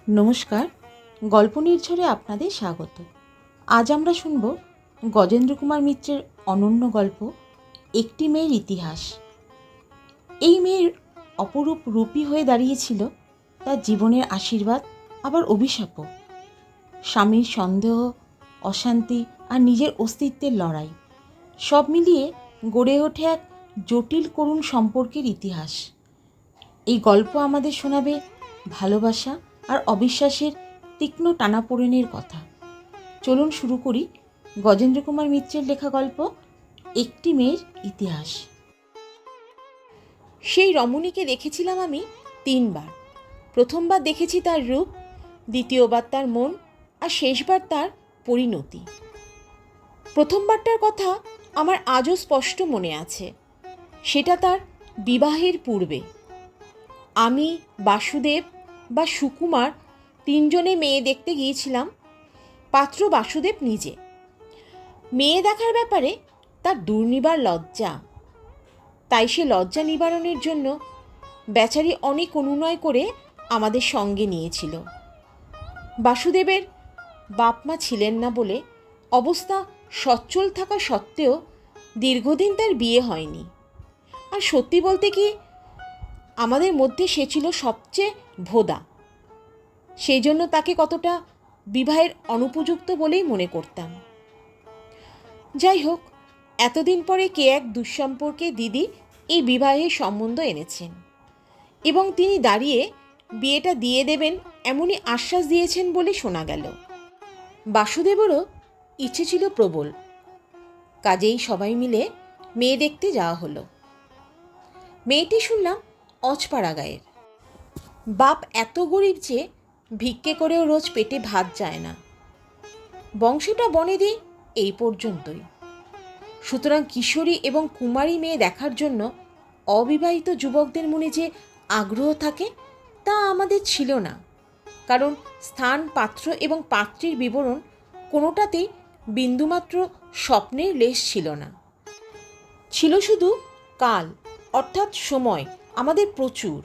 নমস্কার, গল্প নির্ঝরে আপনাদের স্বাগত। আজ আমরা শুনব গজেন্দ্র কুমার মিত্রের অনন্য গল্প একটি মেয়ের ইতিহাস। এই মেয়ের অপরূপ রূপী হয়ে দাঁড়িয়েছিল তার জীবনের আশীর্বাদ, আবার অভিশাপও। স্বামীর সন্দেহ, অশান্তি আর নিজের অস্তিত্বের লড়াই সব মিলিয়ে গড়ে ওঠে এক জটিল করুণ সম্পর্কের ইতিহাস। এই গল্প আমাদের শোনাবে ভালোবাসা আর অবিশ্বাসের তীক্ষ্ণ টানাপোড়েনের কথা। চলুন শুরু করি গজেন্দ্র কুমার মিত্রের লেখা গল্প একটি মেয়ের ইতিহাস। সেই রমণীকে দেখেছিলাম আমি 3 বার। প্রথমবার দেখেছি তার রূপ, দ্বিতীয়বার তার মন, আর শেষবার তার পরিণতি। প্রথমবারটার কথা আমার আজও স্পষ্ট মনে আছে। সেটা তার বিবাহের পূর্বে। আমি, বাসুদেব বা সুকুমার 3 জনে মেয়ে দেখতে গিয়েছিলাম। পাত্র বাসুদেব নিজে। মেয়ে দেখার ব্যাপারে তার দুর্নিবার লজ্জা, তাই সে লজ্জা নিবারণের জন্য বেচারি অনেক অনুনয় করে আমাদের সঙ্গে নিয়েছিল। বাসুদেবের বাপ মা ছিলেন না বলে অবস্থা সচ্ছল থাকা সত্ত্বেও দীর্ঘদিন তার বিয়ে হয়নি। আর সত্যি বলতে কি, আমাদের মধ্যে সে ছিল সবচেয়ে ভোদা। সেই জন্য তাকে কতটা বিবাহের অনুপযুক্ত বলেই মনে করতাম। যাই হোক, এতদিন পরে কে এক দুঃসম্পর্কে দিদি এই বিবাহের সম্বন্ধ এনেছেন এবং তিনি দাঁড়িয়ে বিয়েটা দিয়ে দেবেন এমনই আশ্বাস দিয়েছেন বলে শোনা গেল। বাসুদেবেরও ইচ্ছে ছিল প্রবল, কাজেই সবাই মিলে মেয়ে দেখতে যাওয়া হলো। মেয়েটি শুনলাম অজপাড়া গায়ের। বাপ এত গরিব যে ভিক্ষে করেও রোজ পেটে ভাত যায় না। বংশটা বনেদি এই পর্যন্তই। সুতরাং কিশোরী এবং কুমারী মেয়ে দেখার জন্য অবিবাহিত যুবকদের মনে যে আগ্রহ থাকে তা আমাদের ছিল না, কারণ স্থান, পাত্র এবং পাত্রীর বিবরণ কোনোটাতেই বিন্দুমাত্র স্বপ্নের লেশ ছিল না। ছিল শুধু কাল, অর্থাৎ সময় আমাদের প্রচুর।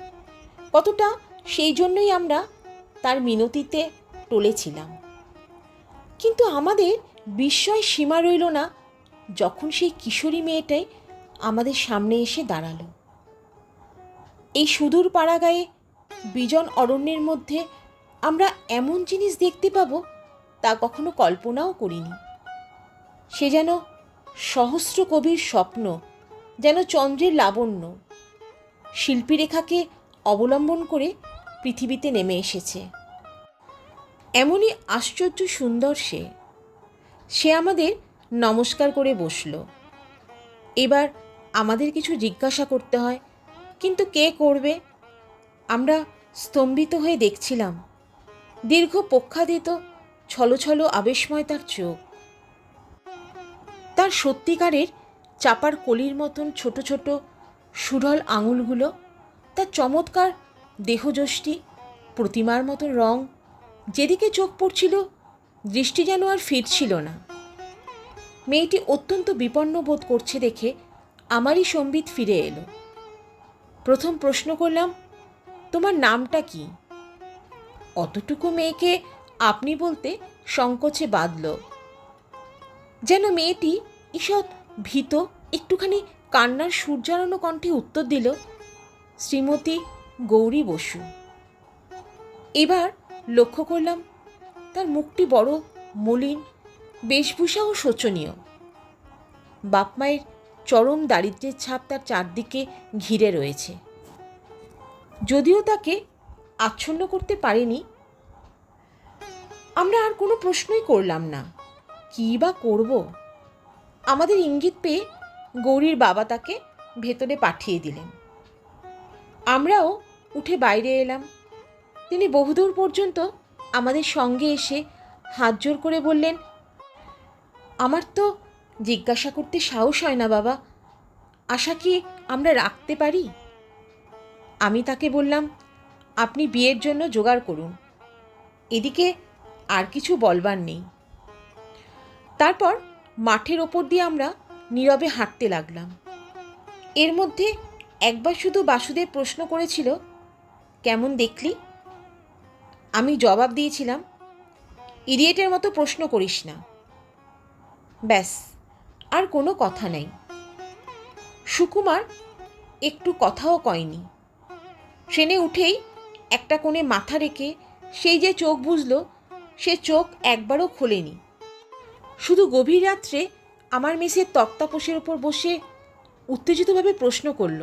কতটা সেই জন্যই আমরা তার মিনতিতে টলেছিলাম। কিন্তু আমাদের বিস্ময় সীমা রইল না যখন সেই কিশোরী মেয়েটাই আমাদের সামনে এসে দাঁড়ালো। এই সুদূর পাড়াগাঁয়ে বিজন অরণ্যের মধ্যে আমরা এমন জিনিস দেখতে পাবো তা কখনো কল্পনাও করিনি। সে যেন সহস্র কবির স্বপ্ন, যেন চন্দ্রের লাবণ্য, শিল্পীরেখাকে অবলম্বন করে পৃথিবীতে নেমে এসেছে। এমনই আশ্চর্য সুন্দর সে আমাদের নমস্কার করে বসল। এবার আমাদের কিছু জিজ্ঞাসা করতে হয়, কিন্তু কে করবে? আমরা স্তম্ভিত হয়ে দেখছিলাম। দীর্ঘ পক্ষাদিত ছলছল আবেশময় তার চোখ, তার সত্যিকারের চাপার কলির মতন ছোট ছোট সুঢল আঙুলগুলো, তার চমৎকার দেহযষ্টি, প্রতিমার মতো রং। যেদিকে চোখ পড়ছিল দৃষ্টি যেন আর ফিরছিল না। মেয়েটি অত্যন্ত বিপন্ন বোধ করছে দেখে আমারই সম্বিত ফিরে এলো। প্রথম প্রশ্ন করলাম, তোমার নামটা কি? অতটুকু মেয়েকে আপনি বলতে সংকোচে বাঁধল। যেন মেয়েটি ঈষৎ ভীত, একটুখানি কান্নার সুর জড়ানো কণ্ঠে উত্তর দিল, শ্রীমতী গৌরী বসু। এবার লক্ষ্য করলাম তার মুখটি বড় মলিন, বেশভূষাও শোচনীয়। বাপমায়ের চরম দারিদ্র্যের ছাপ তার চারদিকে ঘিরে রয়েছে। যদিও তাকে আচ্ছন্ন করতে পারেনি। আমরা আর কোনো প্রশ্নই করলাম না, কী বা করব। আমাদের ইঙ্গিত পেয়ে গৌরীর বাবা তাকে ভেতরে পাঠিয়ে দিলেন। আমরাও উঠে বাইরে এলাম। তিনি বহুদূর পর্যন্ত আমাদের সঙ্গে এসে হাত জোর করে বললেন, আমার তো জিজ্ঞাসা করতে সাহস হয় না বাবা, আশা কি আমরা রাখতে পারি? আমি তাকে বললাম, আপনি বিয়ের জন্য জোগাড় করুন, এদিকে আর কিছু বলবার নেই। তারপর মাঠের ওপর দিয়ে আমরা নীরবে হাঁটতে লাগলাম। এর মধ্যে একবার শুধু বাসুদেব প্রশ্ন করেছিল, কেমন দেখলি? আমি জবাব দিয়েছিলাম, ইডিয়েটের মতো প্রশ্ন করিস না। ব্যাস, আর কোনো কথা নেই। সুকুমার একটু কথাও কয়নি। ট্রেনে উঠেই একটা কোণে মাথা রেখে সেই যে চোখ বুঝল, সে চোখ একবারও খোলেনি। শুধু গভীর রাত্রে আমার মেসের তক্তাপোষের ওপর বসে উত্তেজিতভাবে প্রশ্ন করল,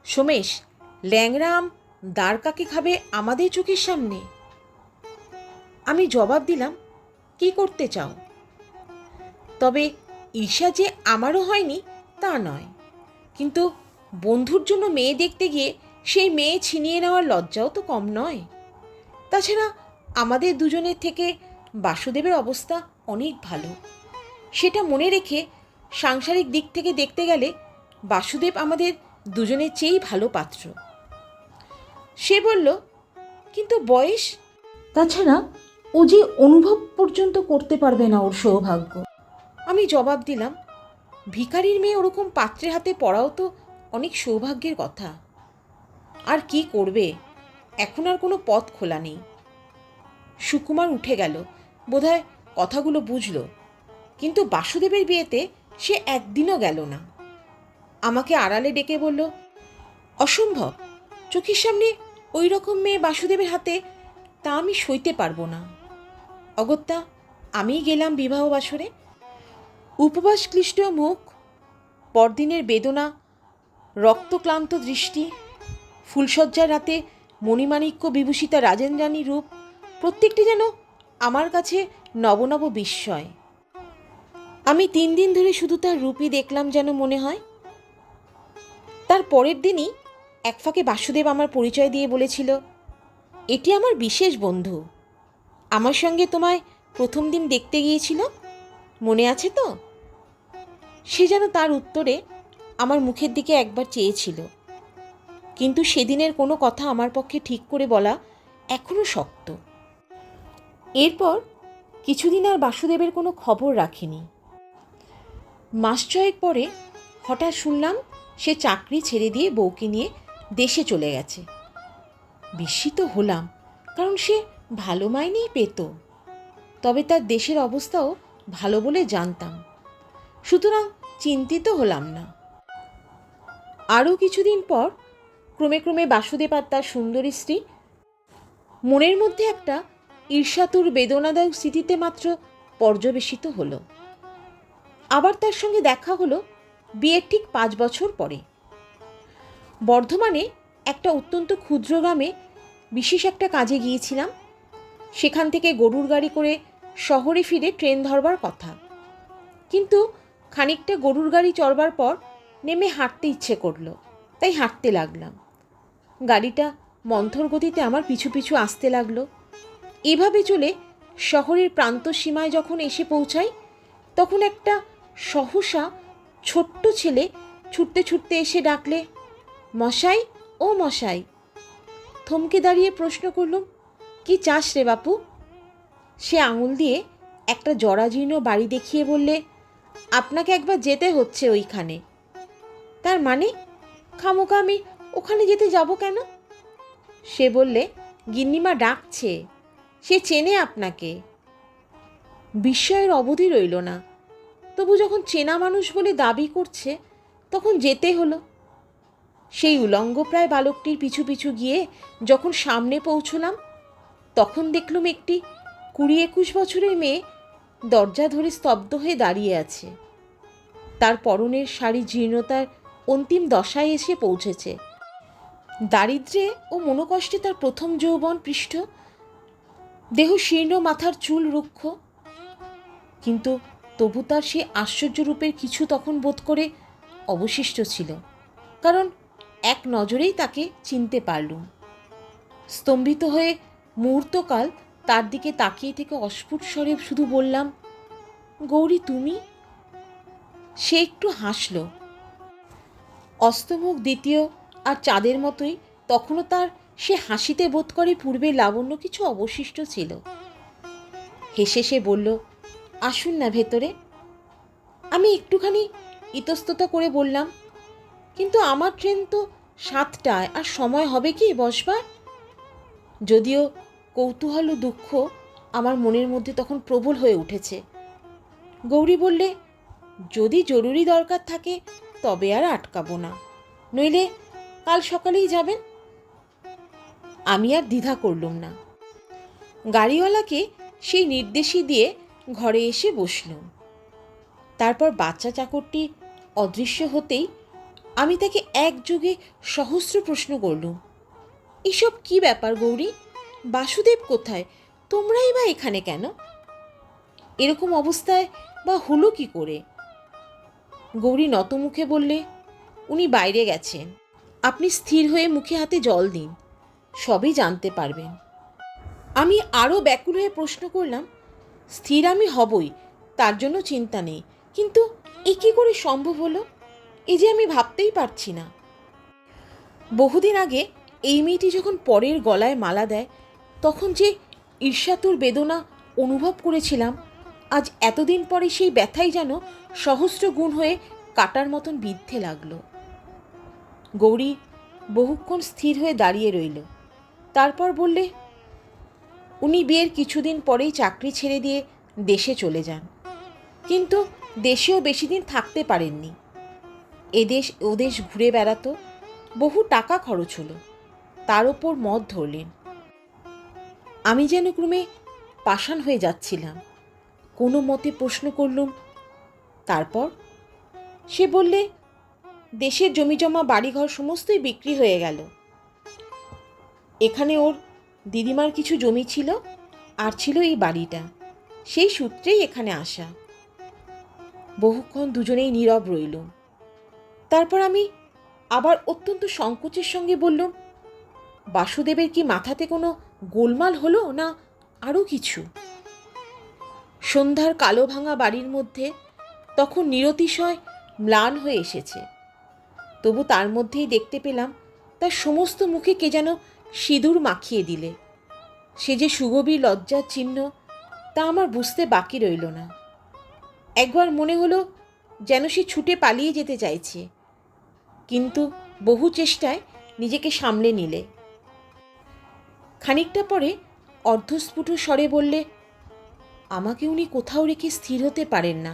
সোমেশ, ল্যাংরাম দাঁড় কাকে খাবে আমাদের চোখের সামনে? আমি জবাব দিলাম, কি করতে চাও? তবে ঈর্ষা যে আমারও হয়নি তা নয়, কিন্তু বন্ধুর জন্য মেয়ে দেখতে গিয়ে সেই মেয়ে ছিনিয়ে নেওয়ার লজ্জাও তো কম নয়। তাছাড়া আমাদের দুজনের থেকে বাসুদেবের অবস্থা অনেক ভালো। সেটা মনে রেখে সাংসারিক দিক থেকে দেখতে গেলে বাসুদেব আমাদের দুজনের চেয়েই ভালো পাত্র। সে বলল, কিন্তু বয়স, তাছাড়া ও যে অনুভব পর্যন্ত করতে পারবে না ওর সৌভাগ্য। আমি জবাব দিলাম, ভিখারির মেয়ে ওরকম পাত্রের হাতে পড়াও তো অনেক সৌভাগ্যের কথা। আর কি করবে, এখন আর কোনো পথ খোলা নেই। সুকুমার উঠে গেল, বোধহয় কথাগুলো বুঝল, কিন্তু বাসুদেবের বিয়েতে সে একদিনও গেল না। আমাকে আড়ালে ডেকে বলল, অসম্ভব, চোখের সামনে ওই রকম মেয়ে বাসুদেবের হাতে, তা আমি সইতে পারবো না। অগত্যা আমিই গেলাম বিবাহ বাসরে। উপবাস ক্লিষ্ট মুখ, পরদিনের বেদনা, রক্তক্লান্ত দৃষ্টি, ফুলশয্যার রাতে মণিমাণিক্য বিভূষিতা রাজেন্দ্রাণী রূপ, প্রত্যেকটি যেন আমার কাছে নবনব বিস্ময়। আমি 3 দিন ধরে শুধু তার রূপই দেখলাম যেন মনে হয়। তার পরের দিনই এক ফাঁকে বাসুদেব আমার পরিচয় দিয়ে বলেছিল, এটি আমার বিশেষ বন্ধু, আমার সঙ্গে তোমায় প্রথম দিন দেখতে গিয়েছিল, মনে আছে তো? সে যেন তার উত্তরে আমার মুখের দিকে একবার চেয়েছিল, কিন্তু সেদিনের কোনো কথা আমার পক্ষে ঠিক করে বলা এখনও শক্ত। এরপর কিছুদিন আর বাসুদেবের কোনো খবর রাখেনি। মাস 6 পরে হঠাৎ শুনলাম সে চাকরি ছেড়ে দিয়ে বউকে নিয়ে দেশে চলে গেছে। বিস্মিত হলাম, কারণ সে ভালো মাইনেই পেত। তবে তার দেশের অবস্থাও ভালো বলে জানতাম, সুতরাং চিন্তিত হলাম না। আরও কিছুদিন পর ক্রমে ক্রমে বাসুদেব আর তার সুন্দরী স্ত্রী মনের মধ্যে একটা ঈর্ষাতুর বেদনাদায়ক স্মৃতিতে মাত্র পর্যবেসিত হলো। আবার তার সঙ্গে দেখা হলো বিয়ের ঠিক 5 বছর পরে। বর্ধমানে একটা অত্যন্ত ক্ষুদ্র গ্রামে বিশেষ একটা কাজে গিয়েছিলাম। সেখান থেকে গরুর গাড়ি করে শহরে ফিরে ট্রেন ধরবার কথা, কিন্তু খানিকটা গরুর গাড়ি চড়বার পর নেমে হাঁটতে ইচ্ছে করলো, তাই হাঁটতে লাগলাম। গাড়িটা মন্থর গতিতে আমার পিছু পিছু আসতে লাগলো। এভাবে চলে শহরের প্রান্ত সীমায় যখন এসে পৌঁছাই, তখন একটা সহসা ছোট্ট ছেলে ছুটতে ছুটতে এসে ডাকলে, মশাই, ও মশাই। থমকে দাঁড়িয়ে প্রশ্ন করলুম, কি চাস রে বাপু? সে আঙুল দিয়ে একটা জরাজীর্ণ বাড়ি দেখিয়ে বললে, আপনাকে একবার যেতে হচ্ছে ওইখানে। তার মানে? খামোকা আমি ওখানে যেতে যাব কেন? সে বললে, গিন্নিমা ডাকছে, সে চেনে আপনাকে। বিস্ময়ের অবধি রইল না, তবু যখন চেনা মানুষ বলে দাবি করছে তখন যেতে হলো। সেই উলঙ্গপ্রায় বালকটির পিছু পিছু গিয়ে যখন সামনে পৌঁছলাম, তখন দেখলুম একটি 20-21 বছরের মেয়ে দরজা ধরে স্তব্ধ হয়ে দাঁড়িয়ে আছে। তার পরনের শাড়ি জীর্ণতার অন্তিম দশায় এসে পৌঁছেছে। দারিদ্র্যে ও মনোকষ্টে তার প্রথম যৌবন পৃষ্ঠ, দেহ শীর্ণ, মাথার চুল রুক্ষ, কিন্তু তবু তার সে আশ্চর্যরূপের কিছু তখন বোধ করে অবশিষ্ট ছিল, কারণ এক নজরেই তাকে চিনতে পারলুম। স্তম্ভিত হয়ে মুহূর্তকাল তার দিকে তাকিয়ে থেকে অস্ফুট স্বরে শুধু বললাম, গৌরী তুমি? সে একটু হাসল। অস্তমুখ দ্বিতীয় আর চাঁদের মতোই তখনও তার সে হাসিতে বোধ করে পূর্বে লাবণ্য কিছু অবশিষ্ট ছিল। হেসে সে বলল, আসুন না ভেতরে। আমি একটুখানি ইতস্ততা করে বললাম, কিন্তু আমার ট্রেন তো 7টায়, আর সময় হবে কি বসবার? যদিও কৌতূহল ও দুঃখ আমার মনের মধ্যে তখন প্রবল হয়ে উঠেছে। গৌরী বললে, যদি জরুরি দরকার থাকে তবে আর আটকাবো না, নইলে কাল সকালেই যাবেন। আমি আর দ্বিধা করলুম না। গাড়িওয়ালাকে সেই নির্দেশই দিয়ে ঘরে এসে বসলুম। তারপর বাচ্চা চাকরটি অদৃশ্য হতেই আমি তাকে একযোগে সহস্র প্রশ্ন করলুম। এসব কি ব্যাপার গৌরী? বাসুদেব কোথায়? তোমরাই বা এখানে কেন? এরকম অবস্থায় বা হলো কি করে? গৌরী নতমুখে বললে, উনি বাইরে গেছেন। আপনি স্থির হয়ে মুখে হাতে জল দিন, সবই জানতে পারবেন। আমি আরও ব্যাকুল হয়ে প্রশ্ন করলাম, স্থির আমি হবই, তার জন্য চিন্তা নেই, কিন্তু এ কী করে সম্ভব হলো? এ যে আমি ভাবতেই পারছি না। বহুদিন আগে এই মেয়েটি যখন পরের গলায় মালা দেয় তখন যে ঈর্ষাতুর বেদনা অনুভব করেছিলাম, আজ এতদিন পরে সেই ব্যথাই যেন সহস্র গুণ হয়ে কাটার মতন বিদ্ধে লাগলো। গৌরী বহুক্ষণ স্থির হয়ে দাঁড়িয়ে রইল। তারপর বললে, উনি বিয়ের কিছুদিন পরেই চাকরি ছেড়ে দিয়ে দেশে চলে যান, কিন্তু দেশেও বেশি দিন থাকতে পারেননি। এদেশ ওদেশ ঘুরে বেড়াতো, বহু টাকা খরচ হলো, তার ওপর মদ ধরলেন। আমি যেন ক্রমে পাষাণ হয়ে যাচ্ছিলাম। কোনো মতে প্রশ্ন করলুম, তারপর? সে বললে, দেশের জমিজমা বাড়িঘর সমস্তই বিক্রি হয়ে গেল। এখানে ওর দিদিমার কিছু জমি ছিল, আর ছিল এই বাড়িটা, সেই সূত্রেই এখানে আসা। বহুক্ষণ দুজনেই নীরব রইলুম। তারপর আমি আবার অত্যন্ত সংকোচের সঙ্গে বললুম, বাসুদেবের কি মাথাতে কোনো গোলমাল হলো, না আরও কিছু? সন্ধ্যার কালো ভাঙা বাড়ির মধ্যে তখন নিরতিশয় ম্লান হয়ে এসেছে। তবু তার মধ্যেই দেখতে পেলাম তার সমস্ত মুখে কে যেন সিঁদুর মাখিয়ে দিলে। সে যে সুগভীর লজ্জার চিহ্ন তা আমার বুঝতে বাকি রইল না। একবার মনে হলো যেন সে ছুটে পালিয়ে যেতে চাইছে, কিন্তু বহু চেষ্টায় নিজেকে সামলে নিলে। খানিকটা পরে অর্ধস্ফুট স্বরে বললে, আমাকে উনি কোথাও রেখে স্থির হতে পারেন না,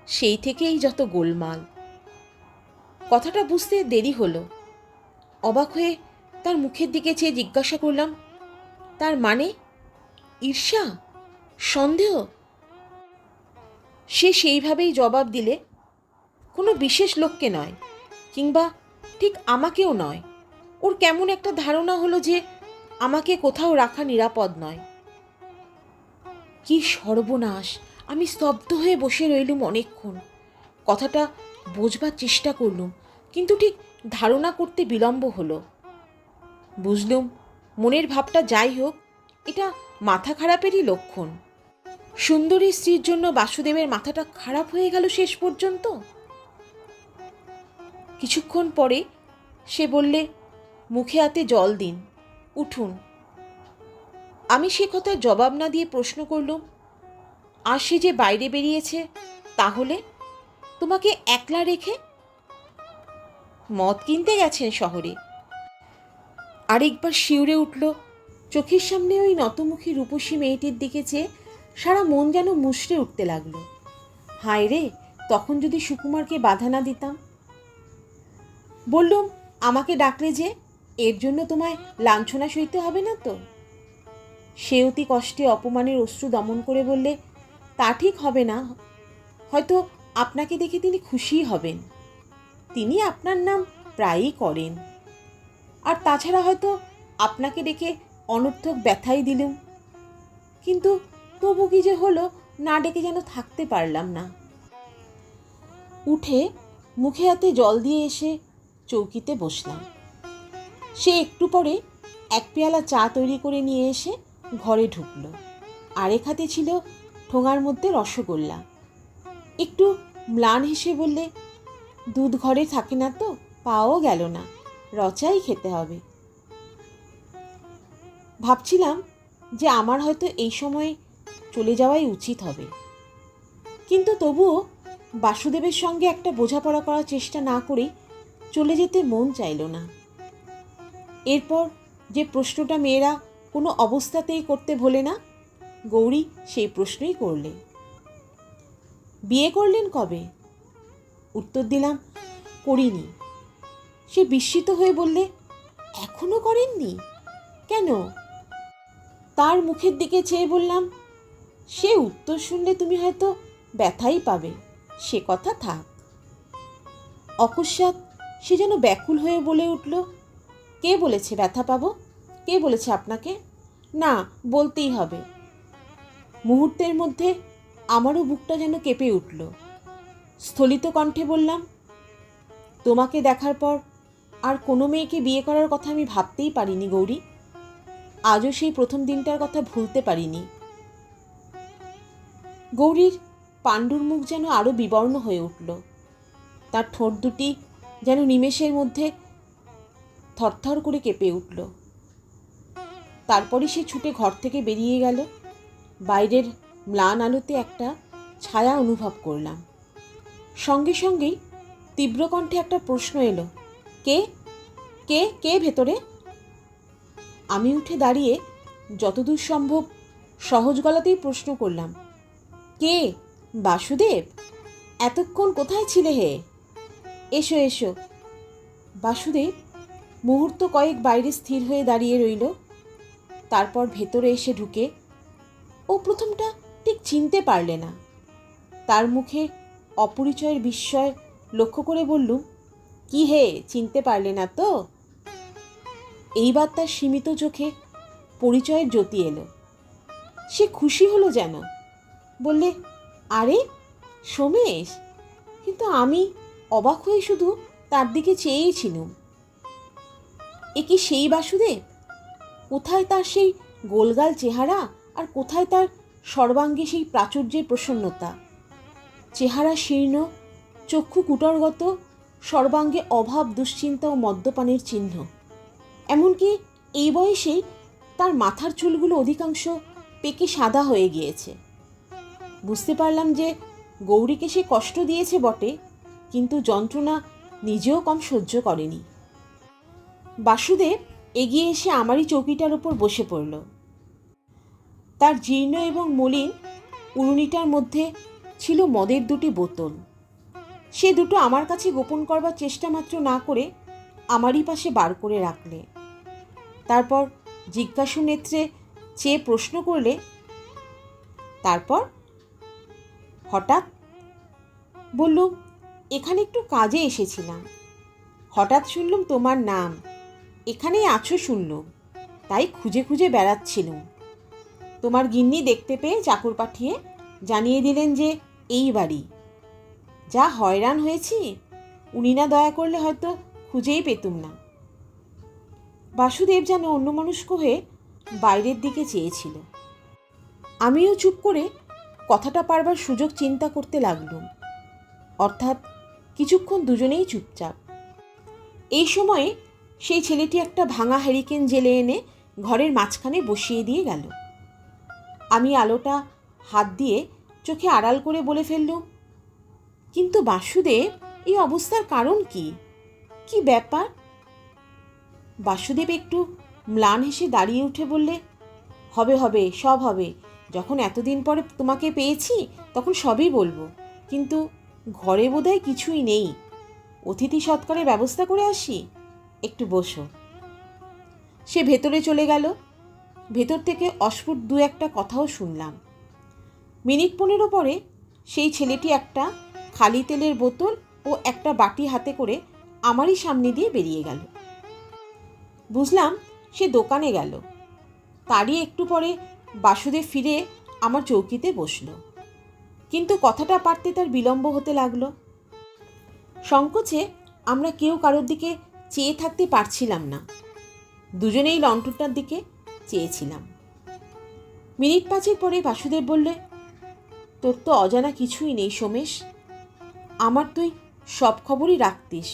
সেই থেকেই যত গোলমাল। কথাটা বুঝতে দেরি হলো। অবাক হয়ে তার মুখের দিকে চেয়ে জিজ্ঞাসা করলাম, তার মানে ঈর্ষা, সন্দেহ? সে সেইভাবেই জবাব দিলে, কোনো বিশেষ লোককে নয়, কিংবা ঠিক আমাকেও নয়। ওর কেমন একটা ধারণা হলো যে আমাকে কোথাও রাখা নিরাপদ নয়। কি সর্বনাশ! আমি স্তব্ধ হয়ে বসে রইলুম অনেকক্ষণ। কথাটা বোঝবার চেষ্টা করলুম, কিন্তু ঠিক ধারণা করতে বিলম্ব হলো। বুঝলুম মনের ভাবটা যাই হোক, এটা মাথা খারাপেরই লক্ষণ। সুন্দরী স্ত্রীর জন্য বাসুদেবের মাথাটা খারাপ হয়ে গেল শেষ পর্যন্ত। কিছুক্ষণ পরে সে বললে, মুখে হাতে জল দিন, উঠুন। আমি সে কথার জবাব না দিয়ে প্রশ্ন করলুম, আর সে যে বাইরে বেরিয়েছে, তাহলে তোমাকে একলা রেখে? মদ কিনতে গেছেন শহরে। আরেকবার শিউরে উঠল। চোখের সামনে ওই নতমুখী রূপসী মেয়েটির দিকে চেয়ে সারা মন যেন মুষড়ে উঠতে লাগলো। হায় রে, তখন যদি সুকুমারকে বাধা না দিতাম। বললুম, আমাকে ডাকলে যে, এর জন্য তোমায় লাঞ্ছনা সইতে হবে না তো? সে অতি কষ্টে অপমানের অশ্রু দমন করে বললে, তা ঠিক হবে না, হয়তো আপনাকে দেখে তিনি খুশিই হবেন। তিনি আপনার নাম প্রায়ই করেন, আর তাছাড়া হয়তো আপনাকে দেখে অনর্থক ব্যথাই দিলুম, কিন্তু তবু কি যে হলো, না ডেকে যেন থাকতে পারলাম না। উঠে মুখে হাতে জল দিয়ে এসে চৌকিতে বসলাম। সে একটু পরে এক পেয়ালা চা তৈরি করে নিয়ে এসে ঘরে ঢুকলো। আরেক হাতে ছিল ঠোঙার মধ্যে রসগোল্লা। একটু ম্লান হেসে বললে, দুধ ঘরে থাকে না তো, পাওয়াও গেল না, রচাই খেতে হবে। ভাবছিলাম যে আমার হয়তো এই সময়ে চলে যাওয়াই উচিত হবে, কিন্তু তবুও বাসুদেবের সঙ্গে একটা বোঝাপড়া করার চেষ্টা না করেই চলে যেতে মন চাইল না। এরপর যে প্রশ্নটা মেয়েরা কোনো অবস্থাতেই করতে ভোলে না? গৌরী সেই প্রশ্নই করলে। বিয়ে করলেন কবে? উত্তর দিলাম, করিনি। সে বিস্মিত হয়ে বললে, এখনো করেননি? কেন? তার মুখের দিকে চেয়ে বললাম, সে উত্তর শুনলে তুমি হয়তো ব্যথাই পাবে, সে কথা থাক। অকস্মাৎ সে যেন ব্যাকুল হয়ে বলে উঠল, কে বলেছে ব্যথা পাবো? কে বলেছে আপনাকে? না, বলতেই হবে। মুহূর্তের মধ্যে আমারও বুকটা যেন কেঁপে উঠল। স্থলিত কণ্ঠে বললাম, তোমাকে দেখার পর আর কোনো মেয়েকে বিয়ে করার কথা আমি ভাবতেই পারিনি গৌরী। আজও সেই প্রথম দিনটার কথা ভুলতে পারিনি। গৌরীর পাণ্ডুর মুখ যেন আরও বিবর্ণ হয়ে উঠল। তার ঠোঁট দুটি যেন নিমেষের মধ্যে থরথর করে কেঁপে উঠল। তারপরে সে ছুটে ঘর থেকে বেরিয়ে গেল। বাইরের ম্লান আলোতে একটা ছায়া অনুভব করলাম। সঙ্গে সঙ্গেই তীব্র কণ্ঠে একটা প্রশ্ন এলো, কে কে কে ভেতরে? আমি উঠে দাঁড়িয়ে যতদূর সম্ভব সহজ গলাতেই প্রশ্ন করলাম, কে? বাসুদেব? এতক্ষণ কোথায় ছিলে হে? এসো এসো। বাসুদেব মুহূর্ত কয়েক বাইরে স্থির হয়ে দাঁড়িয়ে রইল। তারপর ভেতরে এসে ঢুকে ও প্রথমটা ঠিক চিনতে পারলে না। তার মুখে অপরিচয়ের বিস্ময় লক্ষ্য করে বললুম, কি হে, চিনতে পারলে না তো? এইবার তার সীমিত চোখে পরিচয়ের জ্যোতি এলো। সে খুশি হলো যেন। বললে, আরে সোমেশ! কিন্তু আমি অবাক হয়ে শুধু তার দিকে চেয়েই ছিলুম। এ কি সেই বাসুদেব? কোথায় তার সেই গোলগাল চেহারা, আর কোথায় তার সর্বাঙ্গে সেই প্রাচুর্যের প্রসন্নতা? চেহারা শীর্ণ, চক্ষু কুটরগত, সর্বাঙ্গে অভাব, দুশ্চিন্তা ও মদ্যপানের চিহ্ন। এমনকি এই বয়সেই তার মাথার চুলগুলো অধিকাংশ পেকে সাদা হয়ে গিয়েছে। বুঝতে পারলাম যে গৌরীকে সে কষ্ট দিয়েছে বটে, কিন্তু যন্ত্রণা নিজেও কম সহ্য করেনি। বাসুদেব এগিয়ে এসে আমারই চৌকিটার ওপর বসে পড়ল। তার জীর্ণ এবং মলিন উরুনিটার মধ্যে ছিল মদের দুটি বোতল। সে দুটো আমার কাছে গোপন করবার চেষ্টা মাত্র না করে আমারই পাশে বার করে রাখলে। তারপর জিজ্ঞাসু নেত্রে চেয়ে প্রশ্ন করলে, তারপর? হঠাৎ বললুম, এখানে একটু কাজে এসেছিলাম। হঠাৎ শুনলুম তোমার নাম, এখানেই আছো শুনলুম, তাই খুঁজে খুঁজে বেড়াচ্ছিলুম। তোমার গিন্নি দেখতে পেয়ে চাকর পাঠিয়ে জানিয়ে দিলেন যে এই বাড়ি। যা হয়রান হয়েছি, উনি না দয়া করলে হয়তো খুঁজেই পেতুম না। বাসুদেব যেন অন্যমনস্ক হয়ে বাইরের দিকে চেয়েছিল। আমিও চুপ করে কথাটা পারবার সুযোগ চিন্তা করতে লাগলুম। অর্থাৎ কিছুক্ষণ দুজনেই চুপচাপ। এই সময়ে সেই ছেলেটি একটা ভাঙা হ্যারিকেন জেলে এনে ঘরের মাঝখানে বসিয়ে দিয়ে গেল। আমি আলোটা হাত দিয়ে চোখে আড়াল করে বলে ফেললুম, কিন্তু বাসুদেব, এই অবস্থার কারণ কি? কি ব্যাপার? বাসুদেব একটু ম্লান হেসে দাঁড়িয়ে উঠে বললে, হবে হবে, সব হবে। যখন এতদিন পরে তোমাকে পেয়েছি তখন সবই বলবো, কিন্তু ঘরে বোধহয় কিছুই নেই। অতিথি সৎকারের ব্যবস্থা করে আসি, একটু বসো। সে ভেতরে চলে গেল। ভেতর থেকে অস্ফুট দু একটা কথাও শুনলাম। মিনিট 15 পরে সেই ছেলেটি একটা খালি তেলের বোতল ও একটা বাটি হাতে করে আমারই সামনে দিয়ে বেরিয়ে গেল। বুঝলাম সে দোকানে গেল। তারই একটু পরে বাসুদেব ফিরে আমার চৌকিতে বসল, কিন্তু কথাটা পারতে তার বিলম্ব হতে লাগলো। সংকোচে আমরা কেউ কারোর দিকে চেয়ে থাকতে পারছিলাম না। দুজনেই লণ্ঠনটার দিকে চেয়েছিলাম। মিনিট 5 পরে বাসুদেব বললে, তোর তো অজানা কিছুই নেই সোমেশ। আমার তুই সব খবরই রাখতিস।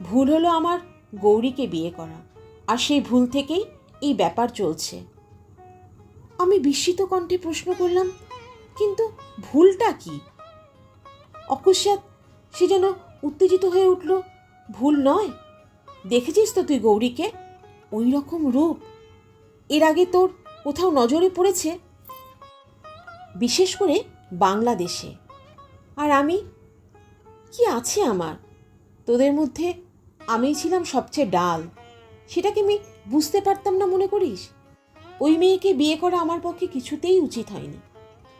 ভুল হলো আমার গৌরীকে বিয়ে করা, আর সেই ভুল থেকেই এই ব্যাপার চলছে। আমি বিস্মিত কণ্ঠে প্রশ্ন করলাম, কিন্তু ভুলটা কি? অকস্মাৎ সে যেন উত্তেজিত হয়ে উঠল, ভুল নয়? দেখেছিস তো তুই গৌরীকে? ওই রকম রূপ, এর আগে তোর কোথাও নজরে পড়েছে? বিশেষ করে বাংলাদেশে। আর আমি, কি আছে আমার? তোদের মধ্যে আমিই ছিলাম সবচেয়ে ডাল। সেটাকে আমি বুঝতে পারতাম না মনে করিস? ওই মেয়েকে বিয়ে করা আমার পক্ষে কিছুতেই উচিত হয়নি।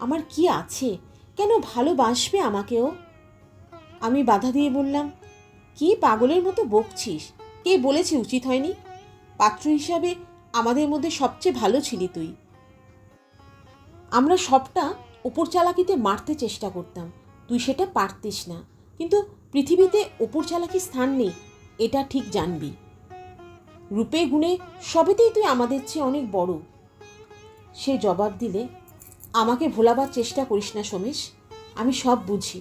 আমার কি আছে? কেন ভালোবাসবে আমাকেও? আমি বাধা দিয়ে বললাম, কি পাগলের মতো বকছিস? কে বলেছে উচিত হয়নি? পাত্র হিসাবে আমাদের মধ্যে সবচেয়ে ভালো ছিলি তুই। আমরা সবটা ওপর চালাকিতে মারতে চেষ্টা করতাম, তুই সেটা পারতিস না। কিন্তু পৃথিবীতে ওপর চালাকি স্থান নেই, এটা ঠিক জানবি। রূপে গুণে সবেতেই তুই আমাদের চেয়ে অনেক বড়। সে জবাব দিলে, আমাকে ভোলাবার চেষ্টা করিস না সোমেশ, আমি সব বুঝি।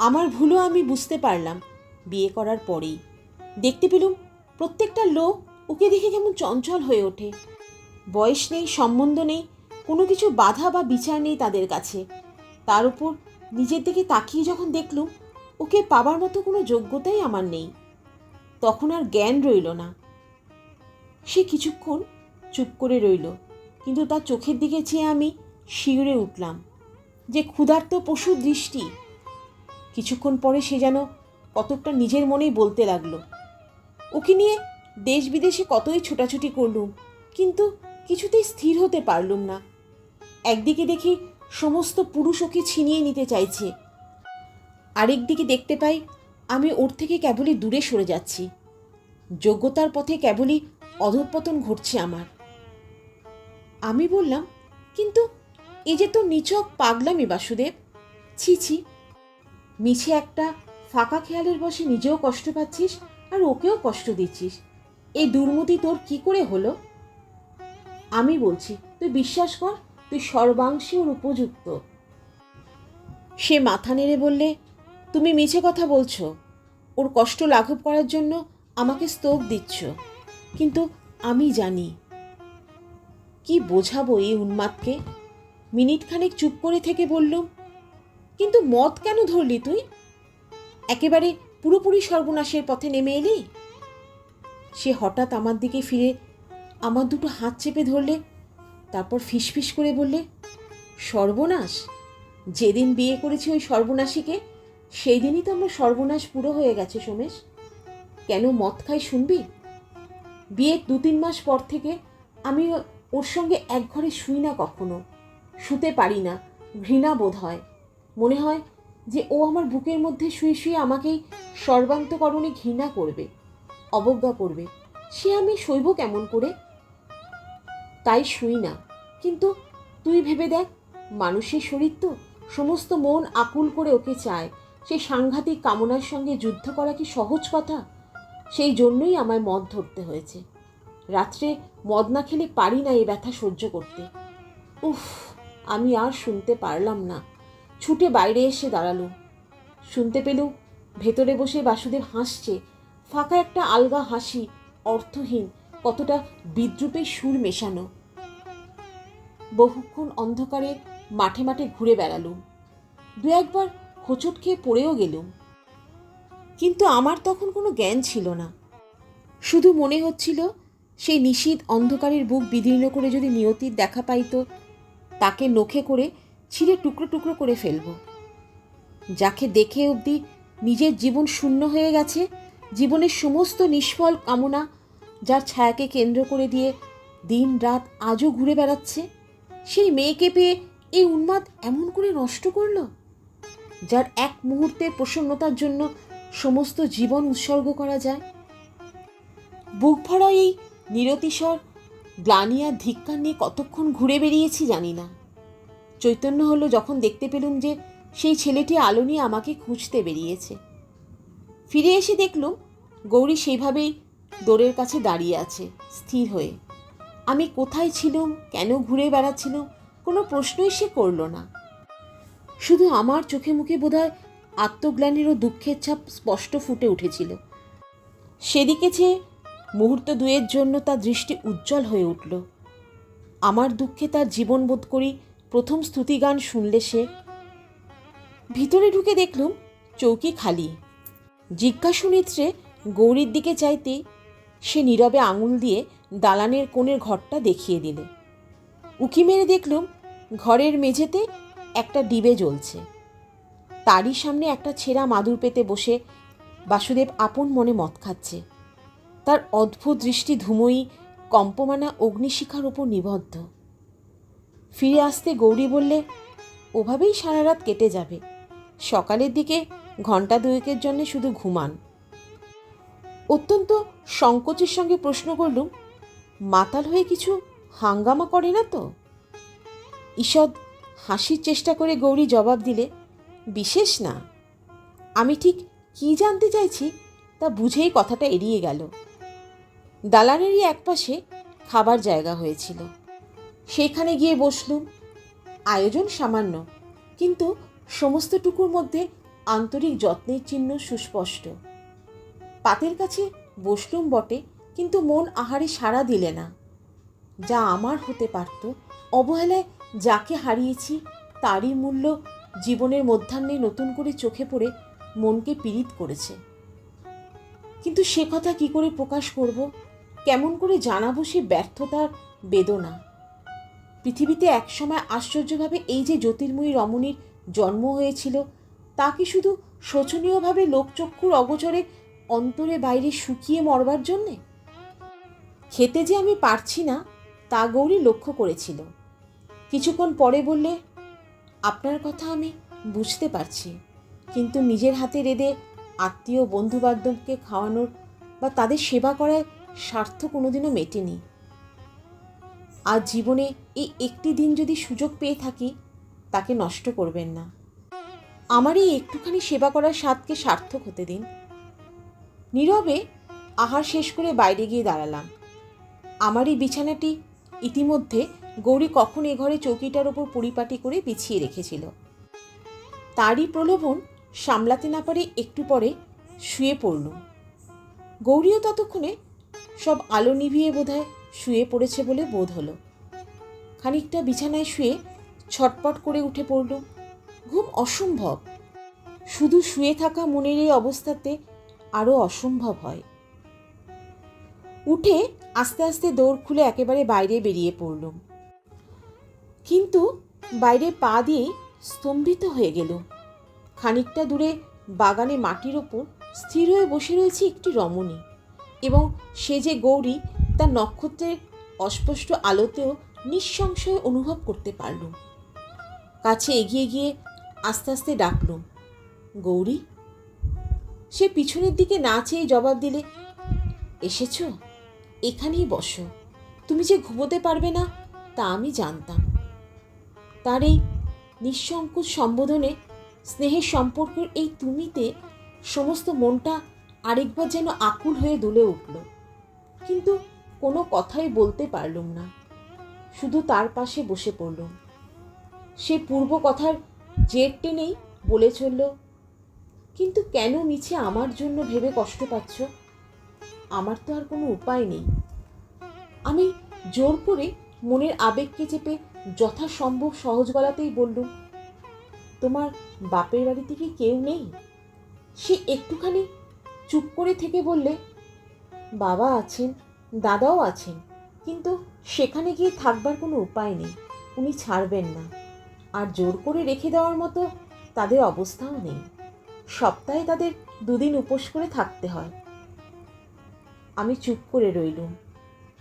আমার ভুলও আমি বুঝতে পারলাম বিয়ে করার পরেই। দেখতে পেলুম প্রত্যেকটা লোক ওকে দেখে কেমন চঞ্চল হয়ে ওঠে। বয়স নেই, সম্বন্ধ নেই, কোনো কিছু বাধা বা বিচার নেই তাদের কাছে। তার উপর নিজের দিকে তাকিয়ে যখন দেখলুম ওকে পাবার মতো কোনো যোগ্যতাই আমার নেই, তখন আর জ্ঞান রইল না। সে কিছুক্ষণ চুপ করে রইল, কিন্তু তার চোখের দিকে চেয়ে আমি শিউরে উঠলাম। যে ক্ষুধার্ত পশুর দৃষ্টি! কিছুক্ষণ পরে সে যেন কতকটা নিজের মনেই বলতে লাগলো, ওকে নিয়ে দেশ বিদেশে কতই ছোটাছুটি করলুম, কিন্তু কিছুতেই স্থির হতে পারলুম না। একদিকে দেখি সমস্ত পুরুষ ওকে ছিনিয়ে নিতে চাইছে, আরেকদিকে দেখতে পাই আমি ওর থেকে কেবলই দূরে সরে যাচ্ছি। যোগ্যতার পথে কেবলই অধঃপতন ঘটছে আমার। আমি বললাম, কিন্তু এ যে তো নিছক পাগলামি বাসুদেব। ছি ছি, মিছে একটা ফাঁকা খেয়ালের বসে নিজেও কষ্ট পাচ্ছিস আর ওকেও কষ্ট দিচ্ছিস। এই দুর্মতি তোর কি করে হলো? আমি বলছি, তুই বিশ্বাস কর, তুই সর্বাংশে ওর উপযুক্ত। সে মাথা নেড়ে বললে, তুমি মিছে কথা বলছো। ওর কষ্ট লাঘব করার জন্য আমাকে স্তোক দিচ্ছ, কিন্তু আমি জানি। কি বোঝাবো এই উন্মাদকে? মিনিটখানেক চুপ করে থেকে বললুম, কিন্তু মদ কেন ধরলি তুই? একেবারে পুরোপুরি সর্বনাশের পথে নেমে এলি? সে হঠাৎ আমার দিকে ফিরে আমার দুটো হাত চেপে ধরলে, তারপর ফিসফিস করে বললে, সর্বনাশ? যেদিন বিয়ে করেছি ওই সর্বনাশীকে, সেই দিনই তো আমরা সর্বনাশ পুরো হয়ে গেছে সোমেশ। কেন মদ খাই শুনবি? বিয়ের 2-3 মাস পর থেকে আমি ওর সঙ্গে এক ঘরে শুই না, কখনো শুতে পারি না। ঘৃণা বোধ হয়, মনে হয় যে ও আমার বুকের মধ্যে শুয়ে শুয়ে আমাকেই সর্বান্তকরণে ঘৃণা করবে, অবজ্ঞা করবে। সে আমি সইব কেমন করে? তাই শুই না। কিন্তু তুই ভেবে দেখ, মানুষের শরীর তো, সমস্ত মন আকুল করে ওকে চায়। সেই সাংঘাতিক কামনার সঙ্গে যুদ্ধ করা কি সহজ কথা? সেই জন্যই আমায় মদ ধরতে হয়েছে। রাত্রে মদ না খেলে পারি না এ ব্যথা সহ্য করতে। উফ, আমি আর শুনতে পারলাম না, ছুটে বাইরে এসে দাঁড়ালুম। শুনতে পেলুম ভেতরে বসে বাসুদেব হাসছে, ফাঁকা একটা আলগা হাসি, অর্থহীন, কতটা বিদ্রূপের সুর মেশানো। বহুক্ষণ অন্ধকারে মাঠে মাঠে ঘুরে বেড়ালুম, 2-1বার হোঁচট খেয়ে পড়েও গেলুম। কিন্তু আমার তখন কোনো জ্ঞান ছিল না। শুধু মনে হচ্ছিল সেই নিশীথ অন্ধকারের বুক বিদীর্ণ করে যদি নিয়তির দেখা পাইত, তাকে নখে করে ছিঁড়ে টুকরো টুকরো করে ফেলব। যাকে দেখে অবধি নিজের জীবন শূন্য হয়ে গেছে, জীবনের সমস্ত নিষ্ফল কামনা যার ছায়াকে কেন্দ্র করে দিয়ে দিন রাত আজও ঘুরে বেড়াচ্ছে, সেই মেয়েকে পেয়ে এই উন্মাদ এমন করে নষ্ট করল, যার এক মুহূর্তের প্রসন্নতার জন্য সমস্ত জীবন উৎসর্গ করা যায়। বুক ভরা এই নিরতিশর গ্লানি আর ধিক্কার নিয়ে কতক্ষণ ঘুরে বেরিয়েছি জানি না। চৈতন্য হলো যখন দেখতে পেলুম যে সেই ছেলেটি আলো নিয়ে আমাকে খুঁজতে বেরিয়েছে। ফিরে এসে দেখলুম গৌরী সেইভাবেই দোরের কাছে দাঁড়িয়ে আছে, স্থির হয়ে। আমি কোথায় ছিলুম, কেন ঘুরে বেড়াচ্ছিলুম, কোনো প্রশ্নই সে করল না। শুধু আমার চোখে মুখে বোধহয় আত্মগ্লানির ও দুঃখের ছাপ স্পষ্ট ফুটে উঠেছিল। সেদিকে চেয়ে মুহূর্ত 2-এর জন্য তার দৃষ্টি উজ্জ্বল হয়ে উঠল। আমার দুঃখে তার জীবন বোধ করি প্রথম স্তুতিগান শুনলে সে। ভিতরে ঢুকে দেখলুম চৌকি খালি। জিজ্ঞাসু নেত্রে গৌরীর দিকে চাইতে সে নীরবে আঙুল দিয়ে দালানের কোণের ঘরটা দেখিয়ে দিলে। উকি মেরে দেখলুম ঘরের মেঝেতে একটা ডিবে জ্বলছে। তারই সামনে একটা ছেঁড়া মাদুর পেতে বসে বাসুদেব আপন মনে মদ খাচ্ছে। তার অদ্ভুত দৃষ্টি ধুমোই কম্পমানা অগ্নিশিখার ওপর নিবদ্ধ। ফিরে আসতে গৌরী বললে, ওভাবেই সারা রাত কেটে যাবে। সকালের দিকে ঘণ্টা দুয়েকের জন্যে শুধু ঘুমান। অত্যন্ত সংকোচের সঙ্গে প্রশ্ন করলুম, মাতাল হয়ে কিছু হাঙ্গামা করে না তো? ঈষৎ হাসির চেষ্টা করে গৌরী জবাব দিলে, বিশেষ না। আমি ঠিক কী জানতে চাইছি তা বুঝেই কথাটা এড়িয়ে গেল। দালানেরই একপাশে খাবার জায়গা হয়েছিল, সেইখানে গিয়ে বসলুম। আয়োজন সামান্য, কিন্তু সমস্তটুকুর মধ্যে আন্তরিক যত্নের চিহ্ন সুস্পষ্ট। পাতের কাছে বসলুম বটে, কিন্তু মন আহারে সাড়া দিলে না। যা আমার হতে পারত, অবহেলায় যাকে হারিয়েছি তারই মূল্য জীবনের মধ্যাহ্নে নতুন করে চোখে পড়ে মনকে পীড়িত করেছে। কিন্তু সে কথা কি করে প্রকাশ করব? কেমন করে জানাবো সে ব্যর্থতার বেদনা? পৃথিবীতে একসময় আশ্চর্যভাবে এই যে জ্যোতির্ময়ী রমণীর জন্ম হয়েছিল, তা কি শুধু শোচনীয়ভাবে লোকচক্ষুর অগোচরে অন্তরে বাইরে শুকিয়ে মরবার জন্যে? খেতে যে আমি পারছি না তা গৌরী লক্ষ্য করেছিল। কিছুক্ষণ পরে বললে, আপনার কথা আমি বুঝতে পারছি, কিন্তু নিজের হাতে রেঁধে আত্মীয় বন্ধুবান্ধবকে খাওয়ানোর বা তাদের সেবা করার স্বার্থ কোনোদিনও মেটেনি। আজ জীবনে এই একটি দিন যদি সুযোগ পেয়ে থাকি, তাকে নষ্ট করবেন না। আমার এই একটুখানি সেবা করার স্বাদকে সার্থক হতে দিন। নীরবে আহার শেষ করে বাইরে গিয়ে দাঁড়ালাম। আমার এই বিছানাটি ইতিমধ্যে গৌরী কখন এ ঘরে চৌকিটার ওপর পরিপাটি করে বিছিয়ে রেখেছিল। তারই প্রলোভন সামলাতে না পারে একটু পরে শুয়ে পড়ল। গৌরীও ততক্ষণে সব আলো নিভিয়ে বোধহয় শুয়ে পড়েছে বলে বোধ হলো। খানিকটা বিছানায় শুয়ে ছটপট করে উঠে পড়ল। ঘুম অসম্ভব। শুধু শুয়ে থাকা মনের এই অবস্থাতে আরও অসম্ভব হয়। উঠে আস্তে আস্তে দৌড় খুলে একেবারে বাইরে বেরিয়ে পড়লুম। কিন্তু বাইরে পা দিয়ে স্তম্ভিত হয়ে গেল। খানিকটা দূরে বাগানে মাটির ওপর স্থির হয়ে বসে রয়েছে একটি রমণী, এবং সে যে গৌরী তা নক্ষত্রের অস্পষ্ট আলোতেও নিঃসংশয়ে অনুভব করতে পারলুম। কাছে এগিয়ে গিয়ে আস্তে আস্তে ডাকলুম, গৌরী। সে পিছনের দিকে না চেয়ে জবাব দিলে, এসেছ? এখানেই বসো। তুমি যে ঘুমোতে পারবে না তা আমি জানতাম। তার এই নিঃসংকোচ সম্বোধনে স্নেহের সম্পর্কের এই তুমিতে সমস্ত মনটা আরেকবার যেন আকুল হয়ে দুলে উঠল। কিন্তু কোনো কথাই বলতে পারলুম না। শুধু তার পাশে বসে পড়লুম। সে পূর্ব কথার জের টেনেই বলে চলল, কিন্তু কেন মিছে আমার জন্য ভেবে কষ্ট পাচ্ছ? আমার তো আর কোনো উপায় নেই। আমি জোর করে মনের আবেগকে চেপে যথাসম্ভব সহজ গলাতেই বললুম, তোমার বাপের বাড়িতে কি কেউ নেই? সে একটুখানি চুপ করে থেকে বললে, বাবা আছেন, দাদাও আছেন, কিন্তু সেখানে গিয়ে থাকবার কোনো উপায় নেই। উনি ছাড়বেন না। আর জোর করে রেখে দেওয়ার মতো তাদের অবস্থাও নেই। সপ্তাহে তাদের 2 দিন উপোস করে থাকতে হয়। আমি চুপ করে রইলুম।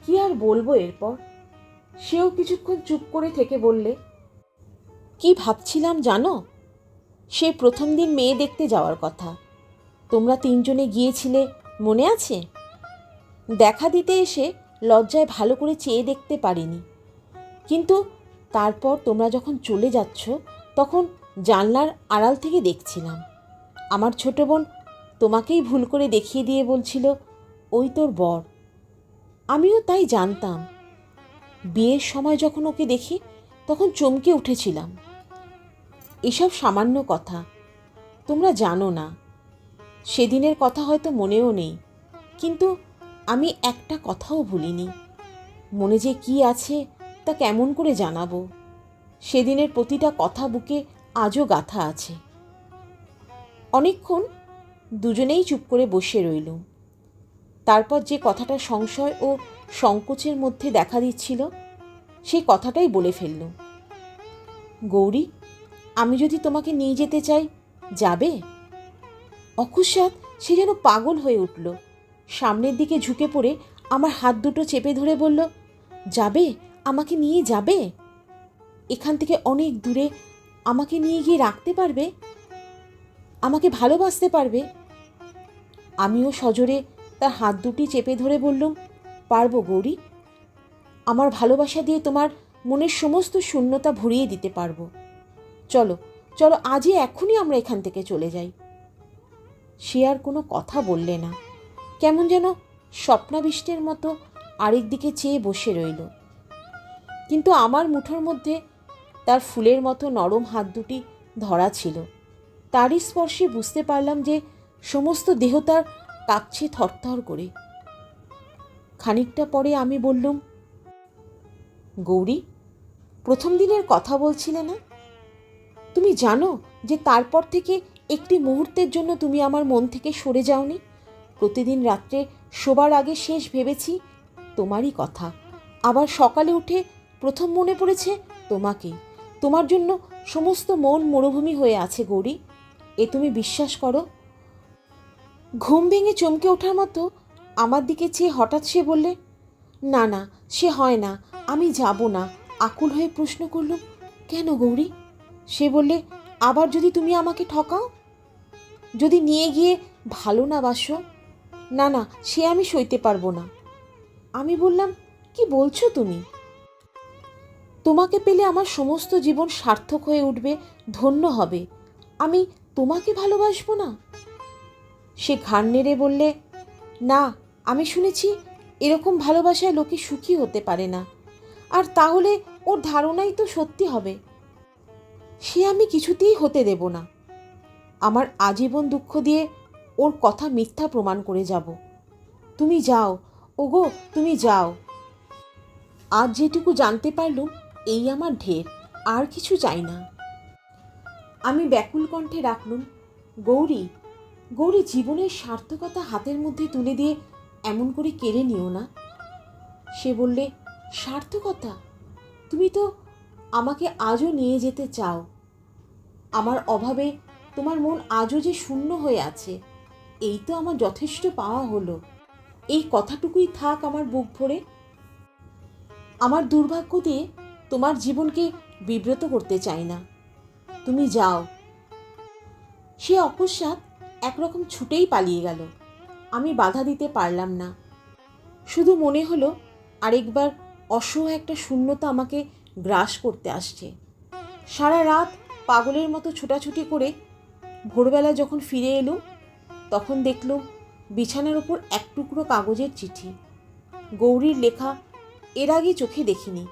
কি আর বলবো এরপর? সেও কিছুক্ষণ চুপ করে থেকে বললে, কি ভাবছিলাম জানো? সে প্রথম দিন মেয়ে দেখতে যাওয়ার কথা। তোমরা 3 জনে গিয়েছিলে, মনে আছে? দেখা দিতে এসে লজ্জায় ভালো করে চেয়ে দেখতে পারিনি। কিন্তু তারপর তোমরা যখন চলে যাচ্ছ, তখন জানলার আড়াল থেকে দেখছিলাম। আমার ছোট বোন তোমাকেই ভুল করে দেখিয়ে দিয়ে বলছিল, ওই তোর বর। আমিও তাই জানতাম। বিয়ের সময় যখন ওকে দেখি, তখন চমকে উঠেছিলাম। এসব সামান্য কথা, তোমরা জানো না। সেদিনের কথা হয়তো মনেও নেই, কিন্তু আমি একটা কথাও ভুলিনি। মনে যে কি আছে তা কেমন করে জানাবো? সেদিনের প্রতিটা কথা বুকে আজও গাঁথা আছে। অনেকক্ষণ দুজনেই চুপ করে বসে রইলুম। তারপর যে কথাটা সংশয় ও সংকোচের মধ্যে দেখা দিচ্ছিল সেই কথাটাই বলে ফেলল। গৌরী, আমি যদি তোমাকে নিয়ে যেতে চাই, যাবে? অকস্মাৎ সে যেন পাগল হয়ে উঠল। সামনের দিকে ঝুঁকে পড়ে আমার হাত দুটো চেপে ধরে বলল, যাবে? আমাকে নিয়ে যাবে? এখান থেকে অনেক দূরে আমাকে নিয়ে গিয়ে রাখতে পারবে? আমাকে ভালোবাসতে পারবে? আমিও সজোরে তার হাত দুটি চেপে ধরে বললুম, পারবো গৌরী। আমার ভালোবাসা দিয়ে তোমার মনের সমস্ত শূন্যতা ভরিয়ে দিতে পারবো। চলো চলো, আজই এখনই আমরা এখান থেকে চলে যাই। সে আর কোনো কথা বললে না, কেমন যেন স্বপ্নাবিষ্টের মতো আরেক দিকে চেয়ে বসে রইল। কিন্তু আমার মুঠোর মধ্যে তার ফুলের মতো নরম হাত দুটি ধরা ছিল। তারই স্পর্শে বুঝতে পারলাম যে সমস্ত দেহ তার কাঁপছে থরথর করে। খানিকটা পরে আমি বললুম, গৌরী, প্রথম দিনের কথা বলছিলে না? তুমি জানো যে তারপর থেকে একটি মুহূর্তের জন্য তুমি আমার মন থেকে সরে যাওনি? প্রতিদিন রাত্রে শোবার আগে শেষ ভেবেছি তোমারই কথা। আবার সকালে উঠে প্রথম মনে পড়েছে তোমাকে। তোমার জন্য সমস্ত মন মরুভূমি হয়ে আছে গৌরী, এ তুমি বিশ্বাস করো। ঘুম ভেঙে চমকে ওঠার মতো আমার দিকে চেয়ে হঠাৎ সে বললে, না না, সে হয় না, আমি যাব না। আকুল হয়ে প্রশ্ন করলুম, কেন গৌরী? সে বললে, আবার যদি তুমি আমাকে ঠকাও, যদি নিয়ে গিয়ে ভালো না বাসো? না না, সে আমি সইতে পারবো না। আমি বললাম, কি বলছো তুমি? তোমাকে পেলে আমার সমস্ত জীবন সার্থক হয়ে উঠবে, ধন্য হবে। আমি তোমাকে ভালোবাসবো না? সে ঘাড় নেড়ে বললে, না, আমি শুনেছি এরকম ভালোবাসায় লোকে সুখী হতে পারে না। আর তাহলে ওর ধারণাই তো সত্যি হবে। সে আমি কিছুতেই হতে দেব না। আমার আজীবন দুঃখ দিয়ে ওর কথা মিথ্যা প্রমাণ করে যাব। তুমি যাও, ওগো তুমি যাও। আজ যেটুকু জানতে পারলুম এই আমার ঢের, আর কিছু চাই না। আমি ব্যাকুল কণ্ঠে ডাকলুম, গৌরী, গৌরী, জীবনের সার্থকতা হাতের মধ্যে তুলে দিয়ে এমন করে কেড়ে নিও না। সে বললে, সার্থকতা? তুমি তো আমাকে আজও নিয়ে যেতে চাও। আমার অভাবে তোমার মন আজও যে শূন্য হয়ে আছে, এই তো আমার যথেষ্ট পাওয়া হলো। এই কথাটুকুই থাক আমার বুক ভরে। আমার দুর্ভাগ্য দিয়ে তোমার জীবনকে বিব্রত করতে চাই না। তুমি যাও। সে অকস্মাৎ একরকম ছুটেই পালিয়ে গেল। আমি বাধা দিতে পারলাম না। শুধু মনে হলো আরেকবার অসহায় একটা শূন্যতা আমাকে গ্রাস করতে আসছে। সারা রাত পাগলের মতো ছোটাছুটি করে ভোরবেলা যখন ফিরে এলুম, তখন দেখলুম বিছানার উপর এক টুকরো কাগজের চিঠি। গৌরীর লেখা। এর আগে চোখে দেখিনি,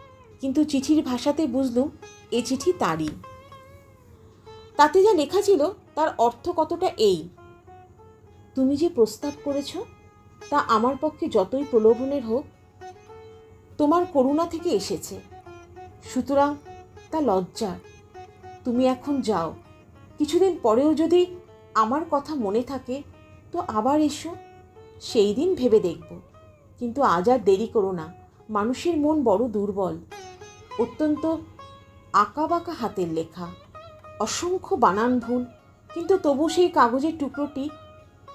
কিন্তু চিঠির ভাষাতে বুঝলুম এ চিঠি তারই। তাতে যা লেখা ছিল তার অর্থ কতটা এই, তুমি যে প্রস্তাব করেছ তা আমার পক্ষে যতই প্রলোভনের হোক, তোমার করুণা থেকে এসেছে, সুতরাং তা লজ্জার। তুমি এখন যাও। কিছুদিন পরেও যদি আমার কথা মনে থাকে তো আবার এসো, সেই দিন ভেবে দেখব। কিন্তু আজ আর দেরি করো না, মানুষের মন বড় দুর্বল। অত্যন্ত আঁকাবাঁকা হাতের লেখা, অসংখ্য বানান ভুল, কিন্তু তবু সেই কাগজের টুকরোটি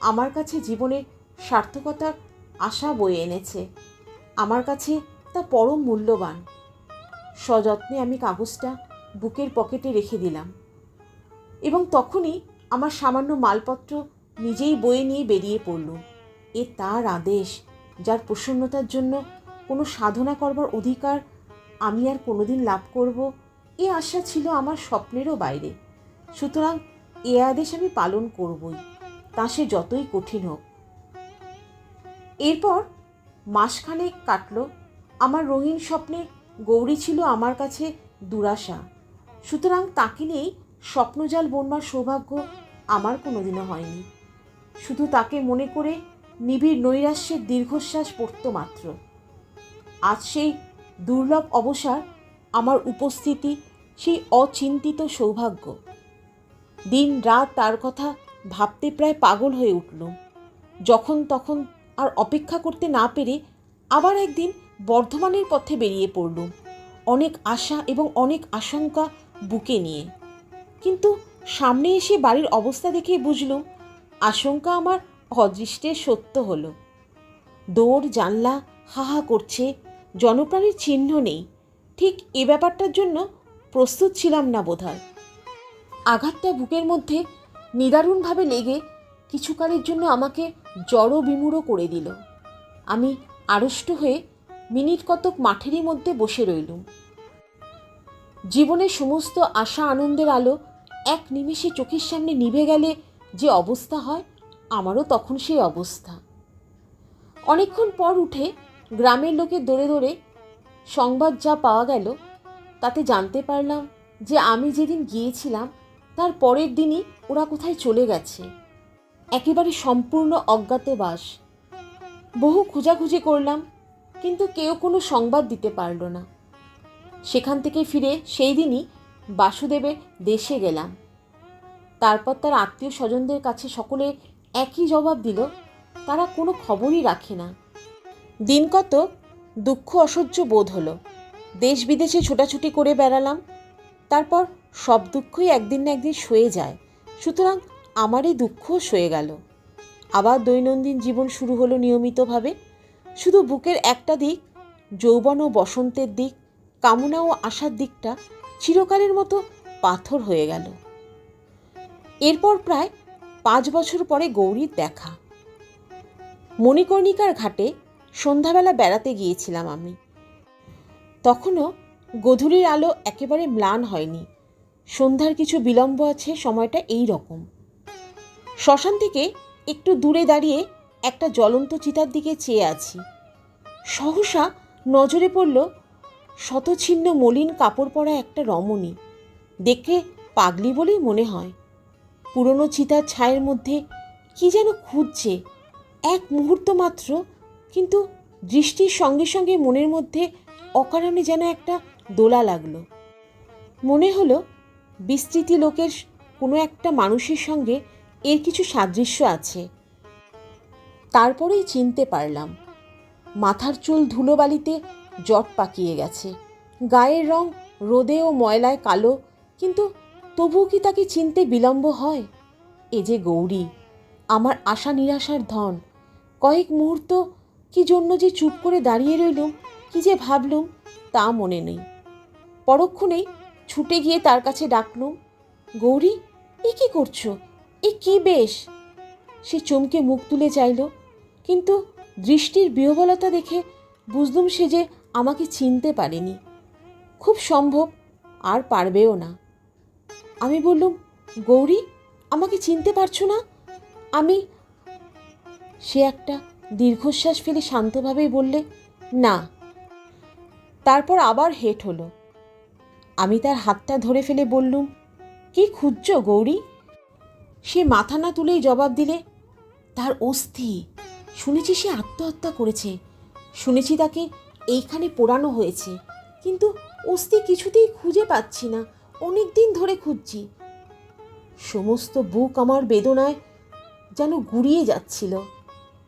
আমার কাছে জীবনের সার্থকতার আশা বয়ে এনেছে। আমার কাছে তা পরম মূল্যবান। সযত্নে আমি কাগজটা বুকের পকেটে রেখে দিলাম এবং তখনই আমার সামান্য মালপত্র নিজেই বয়ে নিয়ে বেরিয়ে পড়লুম। এ তার আদেশ, যার প্রসন্নতার জন্য কোনো সাধনা করবার অধিকার আমি আর কোনোদিন লাভ করব, এ আশা ছিল আমার স্বপ্নেরও বাইরে। সুতরাং এ আদেশ আমি পালন করবই, তা সে যতই কঠিন হোক। এরপর মাসখানেক কাটল। আমার রঙিন স্বপ্নে গৌরী ছিল আমার কাছে দুরাশা। সুতরাং তাকে নিয়েই স্বপ্নজাল বুনবার সৌভাগ্য আমার কোনোদিনও হয়নি। শুধু তাকে মনে করে নিবিড় নৈরাশ্যের দীর্ঘশ্বাস পড়ত মাত্র। আজ সেই দুর্লভ অবসর, আমার উপস্থিতি, সেই অচিন্তিত সৌভাগ্য। দিন রাত তার কথা ভাবতে প্রায় পাগল হয়ে উঠল। যখন তখন আর অপেক্ষা করতে না পেরে আবার একদিন বর্ধমানের পথে বেরিয়ে পড়লুম, অনেক আশা এবং অনেক আশঙ্কা বুকে নিয়ে। কিন্তু সামনে এসে বাড়ির অবস্থা দেখে বুঝলুম আশঙ্কা আমার অদৃষ্টের সত্য হলো। দৌড় জানলা হাহা করছে, জনপ্রাণীর চিহ্ন নেই। ঠিক এ ব্যাপারটার জন্য প্রস্তুত ছিলাম না বোধহয়। আঘাতটা বুকের মধ্যে নিদারুণভাবে লেগে কিছুকালের জন্য আমাকে জড়ো বিমূঢ় করে দিল। আমি আড়ষ্ট হয়ে মিনিট কতক মাঠেরই মধ্যে বসে রইলুম। জীবনের সমস্ত আশা আনন্দের আলো এক নিমেষে চোখের সামনে নিভে গেলে যে অবস্থা হয়, আমারও তখন সেই অবস্থা। অনেকক্ষণ পর উঠে গ্রামের লোকের দৌড়ে দৌড়ে সংবাদ যা পাওয়া গেল তাতে জানতে পারলাম যে আমি যেদিন গিয়েছিলাম তার পরের দিনই ওরা কোথায় চলে গেছে। একেবারে সম্পূর্ণ অজ্ঞাতবাস। বহু খোঁজাখুঁজি করলাম, কিন্তু কেউ কোনো সংবাদ দিতে পারল না। সেখান থেকে ফিরে সেই দিনই বাসুদেবের দেশে গেলাম। তারপর তার আত্মীয় স্বজনদের কাছে সকলে একই জবাব দিল, তারা কোনো খবরই রাখে না। দিন কত দুঃখ অসহ্য বোধ হলো। দেশ বিদেশে ছোটাছুটি করে বেড়ালাম। তারপর সব দুঃখই একদিন না একদিন সয়ে যায়, সুতরাং আমার এই দুঃখও সয়ে গেল। আবার দৈনন্দিন জীবন শুরু হলো নিয়মিতভাবে। শুধু বুকের একটা দিক, যৌবন ও বসন্তের দিক, কামনা ও আশার দিকটা চিরকালের মতো পাথর হয়ে গেল। এরপর প্রায় 5 বছর পরে গৌরীর দেখা। মণিকর্ণিকার ঘাটে সন্ধ্যাবেলা বেড়াতে গিয়েছিলাম আমি। তখনও গোধূলির আলো একেবারে ম্লান হয়নি। সন্ধ্যার কিছু বিলম্ব আছে, সময়টা এই রকম। শ্মশান থেকে একটু দূরে দাঁড়িয়ে একটা জ্বলন্ত চিতার দিকে চেয়ে আছি। সহসা নজরে পড়ল শতছিন্ন মলিন কাপড় পরা একটা রমণী। দেখে পাগলি বলেই মনে হয়। পুরনো চিতার ছায়ের মধ্যে কি যেন খুঁজছে, এক মুহূর্ত মাত্র, কিন্তু দৃষ্টির সঙ্গে সঙ্গে মনের মধ্যে অকারণে যেন একটা দোলা লাগলো। মনে হলো বিস্তৃতি লোকের কোনো একটা মানুষের সঙ্গে এর কিছু সাদৃশ্য আছে। তারপরেই চিনতে পারলাম, মাথার চুল ধুলোবালিতে জট পাকিয়ে গেছে, গায়ের রং রোদে ও ময়লায় কালো, কিন্তু তবুও কি তাকে চিনতে বিলম্ব হয়? এ যে গৌরী, আমার আশা নিরাশার ধন। কয়েক মুহূর্ত কি জন্য যে চুপ করে দাঁড়িয়ে রইলুম, কি যে ভাবলুম তা মনে নেই। পরক্ষণেই ছুটে গিয়ে তার কাছে ডাকলুম, গৌরী, এ কি করছো? এ কি বেশ? সে চমকে মুখ তুলে চাইল, কিন্তু দৃষ্টির বিহ্বলতা দেখে বুঝলুম সে যে আমাকে চিনতে পারেনি। খুব সম্ভব আর পারবেও না। আমি বললুম, গৌরী, আমাকে চিনতে পারছো না? সে একটা দীর্ঘশ্বাস ফেলে শান্তভাবেই বললে, না। তারপর আবার হেঁট হলো। আমি তার হাতটা ধরে ফেলে বললুম, কি খুঁজছো গৌরী? সে মাথা না তুলেই জবাব দিলে, তার অস্থি। শুনেছি সে আত্মহত্যা করেছে, শুনেছি তাকে এইখানে পোড়ানো হয়েছে, কিন্তু অস্থি কিছুতেই খুঁজে পাচ্ছি না, অনেক দিন ধরে খুঁজছি। সমস্ত বুক আমার বেদনায় যেন গুড়িয়ে যাচ্ছিল।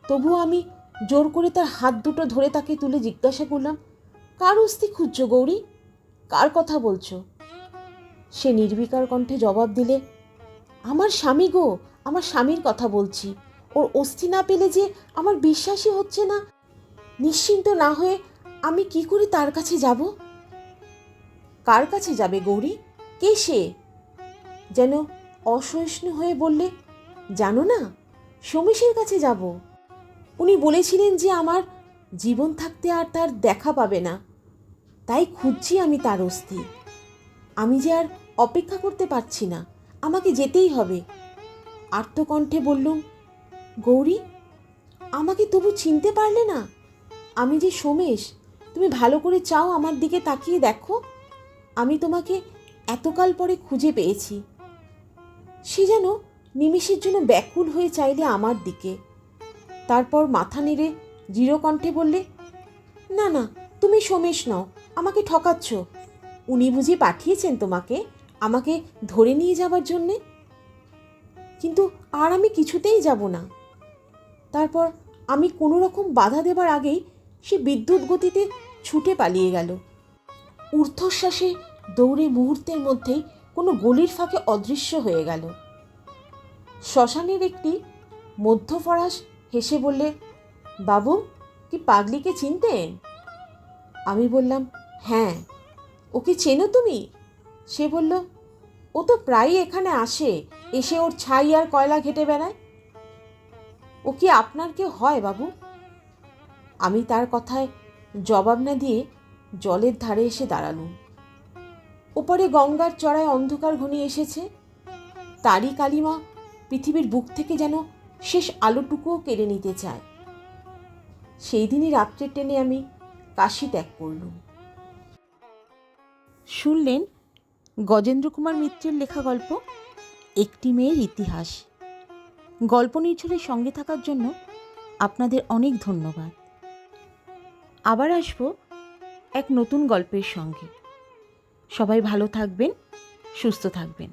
তবুও আমি জোর করে তার হাত দুটো ধরে তাকে তুলে জিজ্ঞাসা করলাম, কার অস্থি খুঁজছো গৌরী? কার কথা বলছো? সে নির্বিকার কণ্ঠে জবাব দিলে, আমার স্বামী গো, আমার স্বামীর কথা বলছি। ওর অস্থি না পেলে যে আমার বিশ্বাসই হচ্ছে না। নিশ্চিন্ত না হয়ে আমি কি করে তার কাছে যাব? কার কাছে যাবে গৌরী? কে সে? যেন অসহিষ্ণু হয়ে বললে, জানো না, সোমেশের কাছে যাব। উনি বলেছিলেন যে আমার জীবন থাকতে আর তার দেখা পাবে না, তাই খুঁজছি আমি তার অস্থি। আমি যে আর অপেক্ষা করতে পারছি না, আমাকে যেতেই হবে। আর্তকণ্ঠে বললুম, গৌরী, আমাকে তবু চিনতে পারলে না? আমি যে সোমেশ, তুমি ভালো করে চাও আমার দিকে তাকিয়ে দেখো। আমি তোমাকে এতকাল পরে খুঁজে পেয়েছি। সে যেন নিমেষের জন্য ব্যাকুল হয়ে চাইলে আমার দিকে। তারপর মাথা নেড়ে দৃঢ় কণ্ঠে বললে, না না, তুমি সোমেশ নও, আমাকে ঠকাচ্ছ। উনি বুঝি পাঠিয়েছেন তোমাকে আমাকে ধরে নিয়ে যাবার জন্যে? কিন্তু আর আমি কিছুতেই যাব না। তারপর আমি কোনো রকম বাধা দেবার আগেই সে বিদ্যুৎ গতিতে ছুটে পালিয়ে গেল। ঊর্ধ্বশ্বাসে দৌড়ে মুহূর্তের মধ্যেই কোনো গলির ফাঁকে অদৃশ্য হয়ে গেল। শ্মশানের একটি মধ্যফরাস হেসে বললে, বাবু কি পাগলিকে চিনতেন? আমি বললাম, হ্যাঁ। ওকে চেনো তুমি? সে বলল, ও তো প্রায়ই এখানে আসে, এসে ওর ছাই আর কয়লা ঘেঁটে বেড়ায়। ও কি আপনার কেউ হয় বাবু? আমি তার কথায় জবাব না দিয়ে জলের ধারে এসে দাঁড়ালুম। ওপারে গঙ্গার চড়ায় অন্ধকার ঘনিয়ে এসেছে। তারই কালিমা পৃথিবীর বুক থেকে যেন শেষ আলোটুকুও কেড়ে নিতে চায়। সেই দিনই রাত্রের ট্রেনে আমি কাশী ত্যাগ করলুম। শুনলেন গজেন্দ্র কুমার মিত্রের লেখা গল্প একটি মেয়ের ইতিহাস। গল্প নির্ঝরের সঙ্গে থাকার জন্য আপনাদের অনেক ধন্যবাদ। আবার আসব এক নতুন গল্পের সঙ্গে। সবাই ভালো থাকবেন, সুস্থ থাকবেন।